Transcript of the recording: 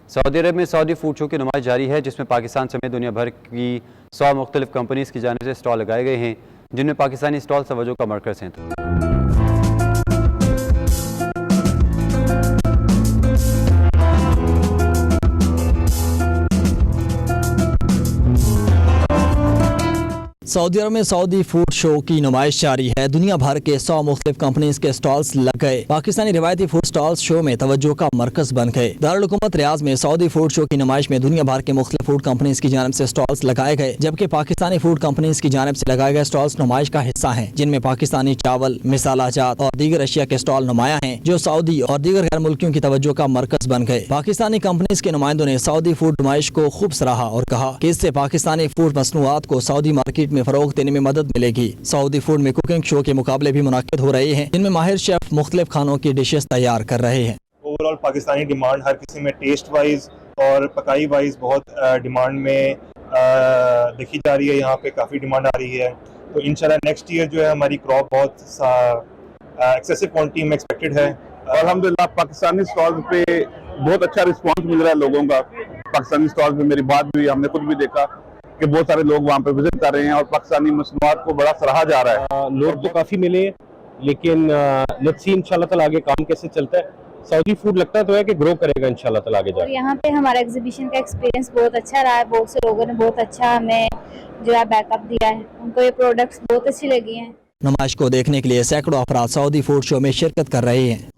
سعودی عرب میں سعودی فوڈ شو کی نمائش جاری ہے، جس میں پاکستان سمیت دنیا بھر کی 100 مختلف کمپنیز کی جانب سے اسٹال لگائے گئے ہیں، جن میں پاکستانی اسٹال توجہ کا مرکز ہیں۔ سعودی عرب میں سعودی فوڈ شو کی نمائش جاری ہے، دنیا بھر کے 100 مختلف کمپنیز کے سٹالز لگ گئے۔ پاکستانی روایتی فوڈ سٹالز شو میں توجہ کا مرکز بن گئے۔ دارالحکومت ریاض میں سعودی فوڈ شو کی نمائش میں دنیا بھر کے مختلف فوڈ کمپنیز کی جانب سے سٹالز لگائے گئے، جبکہ پاکستانی فوڈ کمپنیز کی جانب سے لگائے گئے سٹالز نمائش کا حصہ ہیں، جن میں پاکستانی چاول، مصالحہ جات اور دیگر اشیاء کے سٹال نمایاں ہیں، جو سعودی اور دیگر غیر ملکیوں کی توجہ کا مرکز بن گئے۔ پاکستانی کمپنیز کے نمائندوں نے سعودی فوڈ نمائش کو خوب سراہا اور کہا کہ اس سے پاکستانی فوڈ مصنوعات کو سعودی مارکیٹ میں فروغ دینے میں مدد ملے گی۔ سعودی فوڈ میں کوکنگ شو کے مقابلے بھی منعقد ہو رہے ہیں، جن میں ماہر شیف مختلف کھانوں کی ڈشز تیار کر رہے ہیں۔ اوورال پاکستانی ڈیمانڈ ہر کسی میں ٹیسٹ وائز اور پکائی وائز بہت ڈیمانڈ میں دیکھی جا رہی ہے، یہاں پہ کافی ڈیمانڈ آ رہی ہے، تو انشاءاللہ نیکسٹ ایئر جو ہے ہماری کراپ بہت ایکسیسو کوانٹٹی میں ایکسپیکٹڈ ہے۔ الحمدللہ پاکستانی اسٹال پہ بہت اچھا رسپانس مل رہا ہے لوگوں کا۔ پاکستانی اسٹال پہ میری بات بھی، ہم نے خود بھی دیکھا کہ بہت سارے لوگ وہاں پہ وزٹ کر رہے ہیں اور پاکستانی مصنوعات کو بڑا سراہا جا رہا ہے۔ لوگ تو کافی ملے ہیں، لیکن لیٹس سی انشاءاللہ تعالی آگے کام کیسے چلتا ہے۔ سعودی فوڈ لگتا ہے تو ہے کہ گرو کرے گا انشاءاللہ تعالی آگے جا کے۔ یہاں پہ ہمارا ایگزیبیشن کا ایکسپیرینس بہت اچھا رہا ہے، بہت سے لوگوں نے بہت اچھا ہمیں جو ہے بیک اپ دیا ہے، ان کو یہ پروڈکٹس بہت اچھی لگی ہیں۔ نمائش کو دیکھنے کے لیے سینکڑوں افراد سعودی فوڈ شو میں شرکت کر رہے ہیں۔